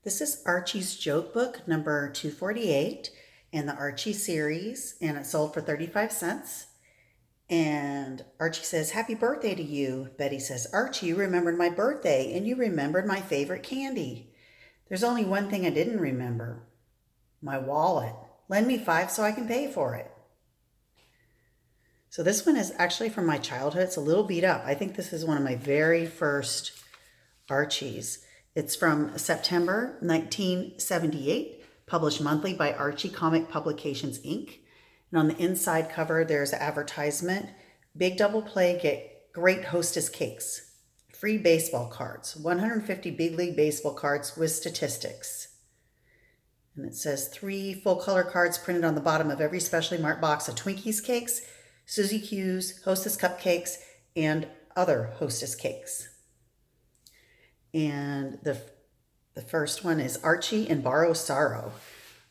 This is Archie's joke book number 248 in the Archie series, and it sold for 35 cents. And Archie says, "Happy birthday to you." Betty says, "Archie, you remembered my birthday and you remembered my favorite candy. There's only one thing I didn't remember. My wallet. Lend me 5 so I can pay for it." So this one is actually from my childhood. It's a little beat up. I think this is one of my very first Archies. It's from September 1978, published monthly by Archie Comic Publications, Inc. And on the inside cover, there's an advertisement. Big double play, get great hostess cakes. Free baseball cards, 150 big league baseball cards with statistics. And it says 3 full color cards printed on the bottom of every specially marked box of Twinkies cakes, Suzy Q's, Hostess cupcakes, and other hostess cakes. And the first one is Archie and Borrow Sorrow.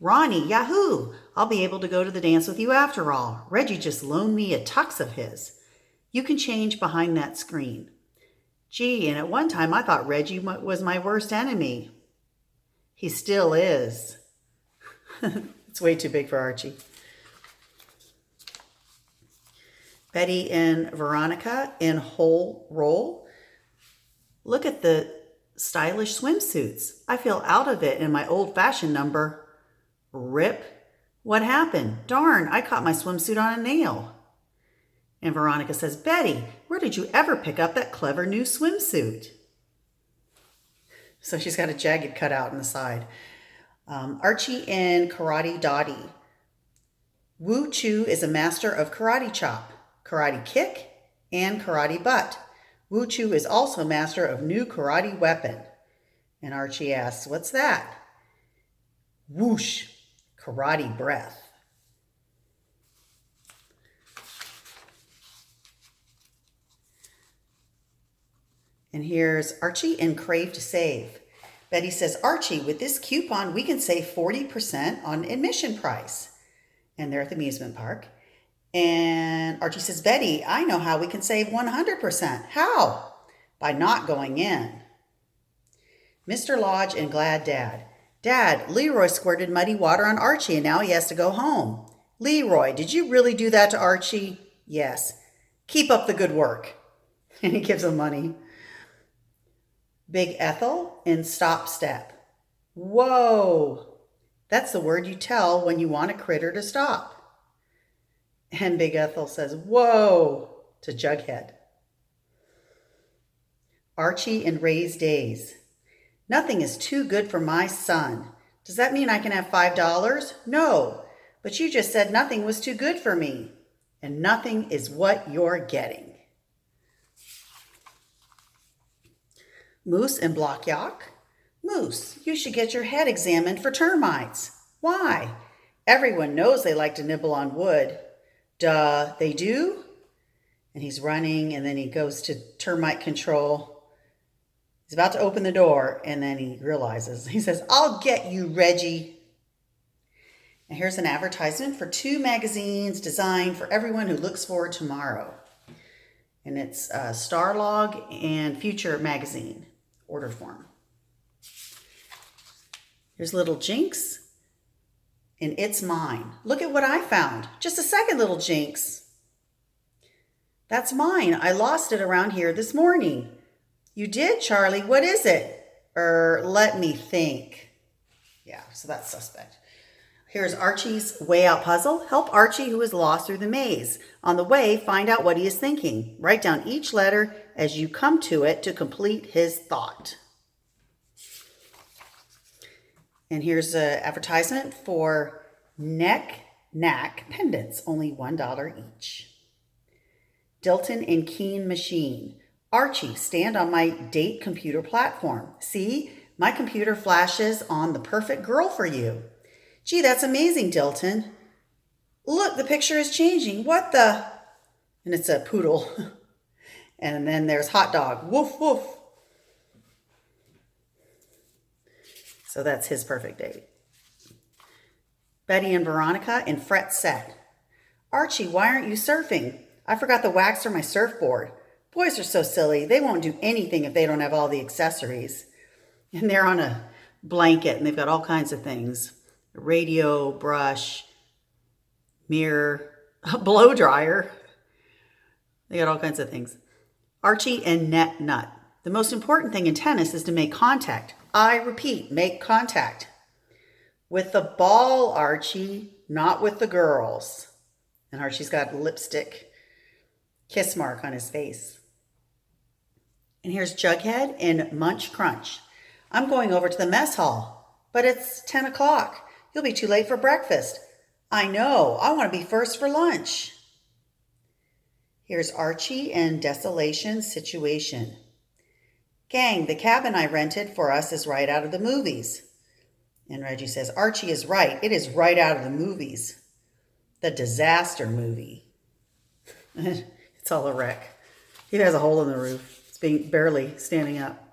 "Ronnie, yahoo! I'll be able to go to the dance with you after all. Reggie just loaned me a tux of his. You can change behind that screen. Gee, and at one time I thought Reggie was my worst enemy. He still is." It's way too big for Archie. Betty and Veronica in Whole Roll. "Look at the stylish swimsuits. I feel out of it in my old-fashioned number." "Rip. What happened? Darn, I caught my swimsuit on a nail." And Veronica says, "Betty, where did you ever pick up that clever new swimsuit?" So she's got a jagged cutout on the side. Archie and Karate Dottie. "Wu Chu is a master of karate chop, karate kick, and karate butt. Wu Chu is also master of new karate weapon." And Archie asks, "What's that?" "Whoosh, karate breath." And here's Archie and Crave to Save. Betty says, "Archie, with this coupon, we can save 40% on admission price." And they're at the amusement park. And Archie says, "Betty, I know how we can save 100%. How?" "By not going in." Mr. Lodge and Glad Dad. "Dad, Leroy squirted muddy water on Archie and now he has to go home." "Leroy, did you really do that to Archie?" "Yes." "Keep up the good work." And he gives him money. Big Ethel in Stop Step. "Whoa, that's the word you tell when you want a critter to stop." And Big Ethel says, "Whoa," to Jughead. Archie and Ray's Days. "Nothing is too good for my son. Does that mean I can have $5? No, but you just said nothing was too good for me. And nothing is what you're getting." Moose and Block Yock. "Moose, you should get your head examined for termites." "Why?" "Everyone knows they like to nibble on wood." "Duh, they do?" And he's running, and then he goes to termite control. He's about to open the door, and then he realizes. He says, "I'll get you, Reggie." And here's an advertisement for 2 magazines designed for everyone who looks forward to tomorrow. And it's Starlog and Future Magazine, order form. Here's Little Jinx. And It's Mine. "Look at what I found. Just a second, Little Jinx." "That's mine. I lost it around here this morning." "You did, Charlie? What is it?" Let me think." Yeah, so that's suspect. Here's Archie's Way Out Puzzle. Help Archie, who is lost through the maze. On the way, find out what he is thinking. Write down each letter as you come to it to complete his thought. And here's an advertisement for Knack pendants, only $1 each. Dilton and Keen Machine. "Archie, stand on my date computer platform. See, my computer flashes on the perfect girl for you." "Gee, that's amazing, Dilton. Look, the picture is changing. What the?" And it's a poodle. And then there's Hot Dog. "Woof, woof." So that's his perfect date. Betty and Veronica in Fret Set. "Archie, why aren't you surfing? I forgot the wax for my surfboard. Boys are so silly. They won't do anything if they don't have all the accessories." And they're on a blanket, and they've got all kinds of things. A radio, brush, mirror, a blow dryer. They got all kinds of things. Archie and net nut. The most important thing in tennis is to make contact. I repeat, make contact. With the ball, Archie, not with the girls. And Archie's got a lipstick kiss mark on his face. And here's Jughead and Munch Crunch. I'm going over to the mess hall, but it's 10 o'clock. You'll be too late for breakfast. I know, I want to be first for lunch. Here's Archie and Desolation Situation. Gang, the cabin I rented for us is right out of the movies. And Reggie says, Archie is right. It is right out of the movies. The disaster movie. It's all a wreck. He has a hole in the roof. It's being barely standing up.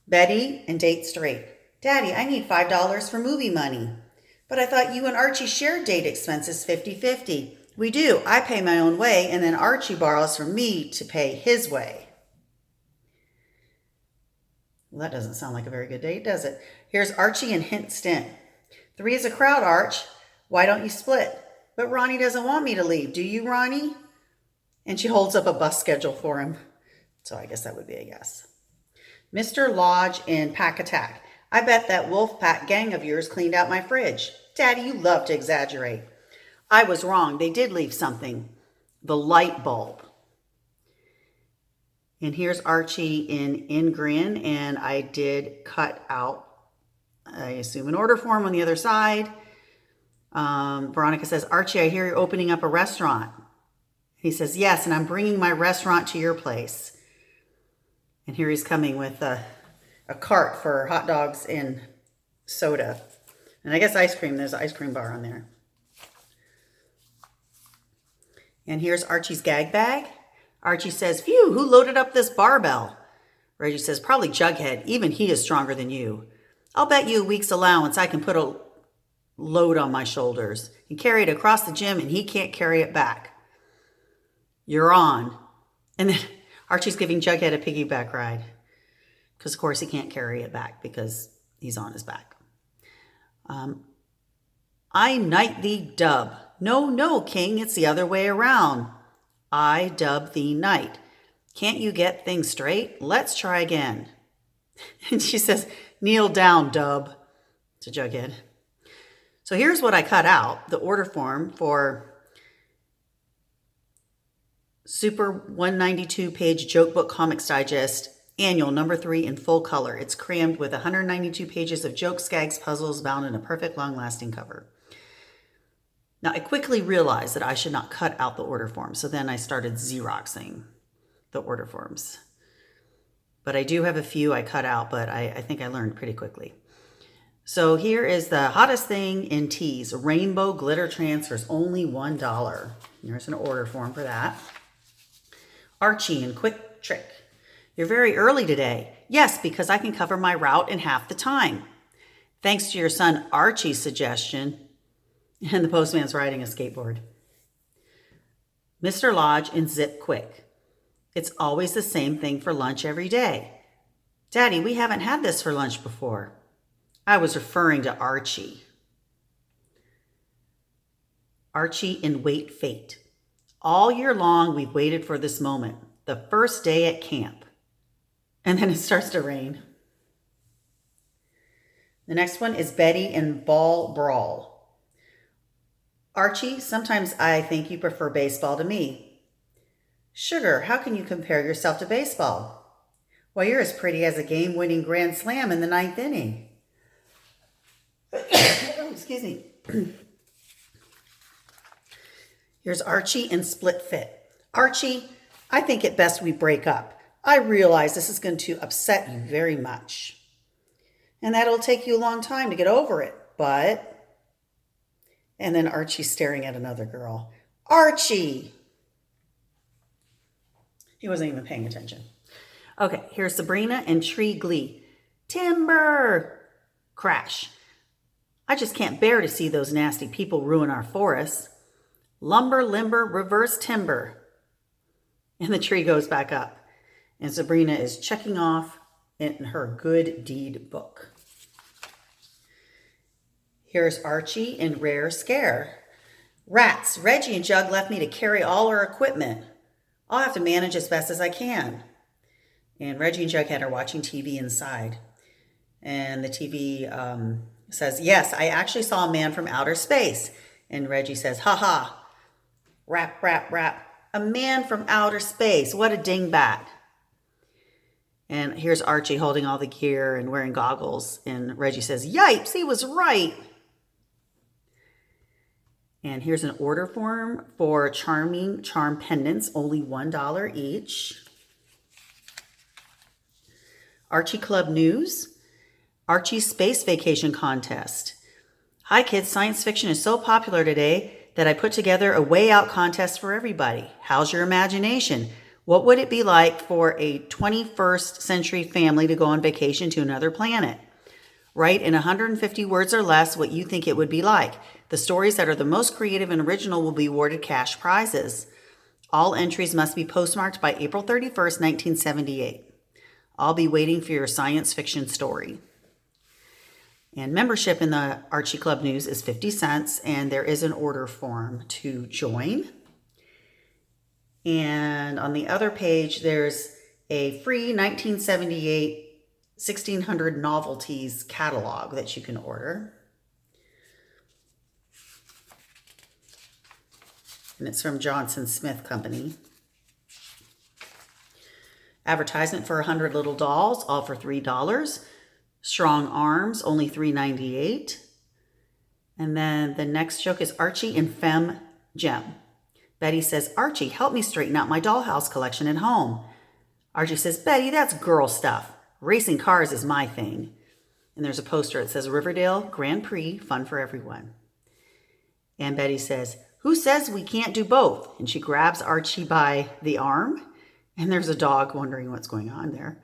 Betty and Date Straight. Daddy, I need $5 for movie money. But I thought you and Archie shared date expenses 50-50. We do. I pay my own way, and then Archie borrows from me to pay his way. Well, that doesn't sound like a very good date, does it? Here's Archie and Hint Stint. 3 is a crowd, Arch. Why don't you split? But Ronnie doesn't want me to leave. Do you, Ronnie? And she holds up a bus schedule for him. So I guess that would be a yes. Mr. Lodge and Pack Attack. I bet that wolf pack gang of yours cleaned out my fridge. Daddy, you love to exaggerate. I was wrong. They did leave something. The light bulb. And here's Archie in Grin, and I did cut out, I assume, an order form on the other side. Veronica says, Archie, I hear you're opening up a restaurant. He says, yes, and I'm bringing my restaurant to your place. And here he's coming with a cart for hot dogs and soda. And I guess ice cream. There's an ice cream bar on there. And here's Archie's gag bag. Archie says, phew, who loaded up this barbell? Reggie says, probably Jughead. Even he is stronger than you. I'll bet you a week's allowance I can put a load on my shoulders and carry it across the gym, and he can't carry it back. You're on. And then Archie's giving Jughead a piggyback ride because, of course, he can't carry it back because he's on his back. I knight thee dub. No, King, it's the other way around. I dub thee knight. Can't you get things straight? Let's try again. And she says, kneel down, dub, to Jughead. So here's what I cut out, the order form for Super 192 page Joke Book Comics Digest, annual number 3 in full color. It's crammed with 192 pages of jokes, gags, puzzles bound in a perfect long-lasting cover. Now, I quickly realized that I should not cut out the order form, so then I started Xeroxing the order forms. But I do have a few I cut out, but I think I learned pretty quickly. So here is the hottest thing in teas, rainbow glitter transfers, only $1. Here's an order form for that. Archie and Quick Trick. You're very early today. Yes, because I can cover my route in half the time. Thanks to your son Archie's suggestion. And the postman's riding a skateboard. Mr. Lodge and Zip Quick. It's always the same thing for lunch every day. Daddy, we haven't had this for lunch before. I was referring to Archie. Archie and Wait Fate. All year long, we've waited for this moment. The first day at camp. And then it starts to rain. The next one is Betty and Ball Brawl. Archie, sometimes I think you prefer baseball to me. Sugar, how can you compare yourself to baseball? Well, you're as pretty as a game-winning grand slam in the 9th inning. Oh, excuse me. Here's Archie and Split Fit. Archie, I think it best we break up. I realize this is going to upset you very much. And that'll take you a long time to get over it, but... And then Archie's staring at another girl. Archie! He wasn't even paying attention. Okay, here's Sabrina and Tree Glee. Timber! Crash. I just can't bear to see those nasty people ruin our forests. Lumber, limber, reverse timber. And the tree goes back up. And Sabrina is checking off in her good deed book. Here's Archie in Rare Scare. Rats, Reggie and Jug left me to carry all our equipment. I'll have to manage as best as I can. And Reggie and Jughead are watching TV inside. And the TV says, yes, I actually saw a man from outer space. And Reggie says, ha ha, rap, rap, rap. A man from outer space. What a dingbat. And here's Archie holding all the gear and wearing goggles. And Reggie says, yipes, he was right. And here's an order form for charming charm pendants, only $1 each. Archie Club News, Archie's Space Vacation Contest. Hi kids, science fiction is so popular today that I put together a way out contest for everybody. How's your imagination? What would it be like for a 21st century family to go on vacation to another planet? Write in 150 words or less what you think it would be like. The stories that are the most creative and original will be awarded cash prizes. All entries must be postmarked by April 31st, 1978. I'll be waiting for your science fiction story. And membership in the Archie Club News is 50 cents, and there is an order form to join. And on the other page, there's a free 1978 1600 novelties catalog that you can order. And it's from Johnson Smith Company. Advertisement for 100 Little Dolls, all for $3. Strong Arms, only $3.98. And then the next joke is Archie and Femme Gem. Betty says, Archie, help me straighten out my dollhouse collection at home. Archie says, Betty, that's girl stuff. Racing cars is my thing. And there's a poster that says Riverdale Grand Prix, fun for everyone. And Betty says, who says we can't do both? And she grabs Archie by the arm. And there's a dog wondering what's going on there.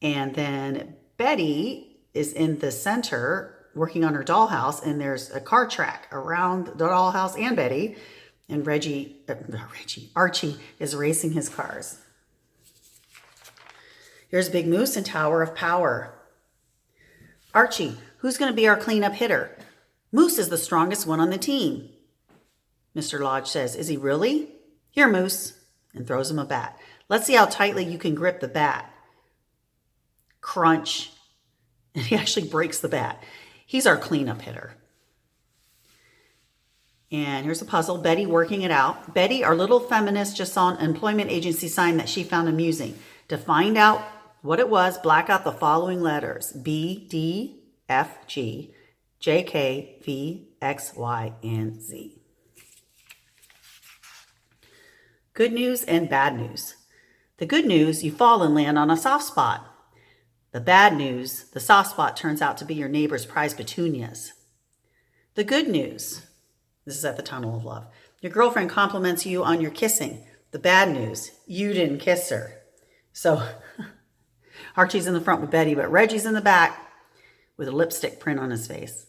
And then Betty is in the center working on her dollhouse. And there's a car track around the dollhouse and Betty. And Archie is racing his cars. Here's Big Moose and Tower of Power. Archie, who's going to be our cleanup hitter? Moose is the strongest one on the team. Mr. Lodge says, is he really? Here, Moose, and throws him a bat. Let's see how tightly you can grip the bat. Crunch. And he actually breaks the bat. He's our cleanup hitter. And here's a puzzle. Betty working it out. Betty, our little feminist, just saw an employment agency sign that she found amusing. To find out what it was, black out the following letters. B, D, F, G, J, K, V, X, Y, and Z. Good news and bad news. The good news, you fall and land on a soft spot. The bad news, the soft spot turns out to be your neighbor's prized petunias. The good news, this is at the Tunnel of Love. Your girlfriend compliments you on your kissing. The bad news, you didn't kiss her. So Archie's in the front with Betty, but Reggie's in the back with a lipstick print on his face.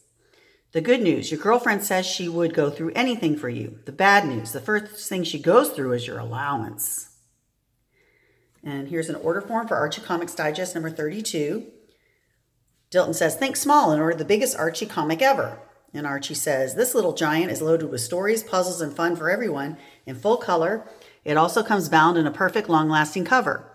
The good news, your girlfriend says she would go through anything for you. The bad news, the first thing she goes through is your allowance. And here's an order form for Archie Comics Digest number 32. Dilton says, think small and order the biggest Archie comic ever. And Archie says, this little giant is loaded with stories, puzzles, and fun for everyone in full color. It also comes bound in a perfect, long-lasting cover.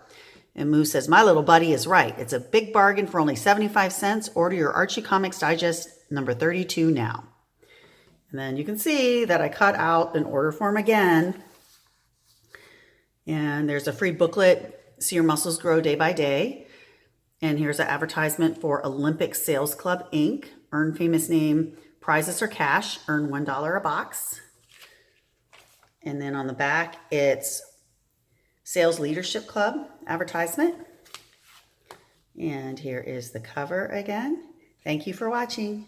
And Moose says, my little buddy is right. It's a big bargain for only 75 cents. Order your Archie Comics Digest number 32 now. And then you can see that I cut out an order form again. And there's a free booklet, See Your Muscles Grow Day by Day. And here's an advertisement for Olympic Sales Club, Inc. Earn famous name, prizes or cash, earn $1 a box. And then on the back, it's Sales Leadership Club advertisement. And here is the cover again. Thank you for watching.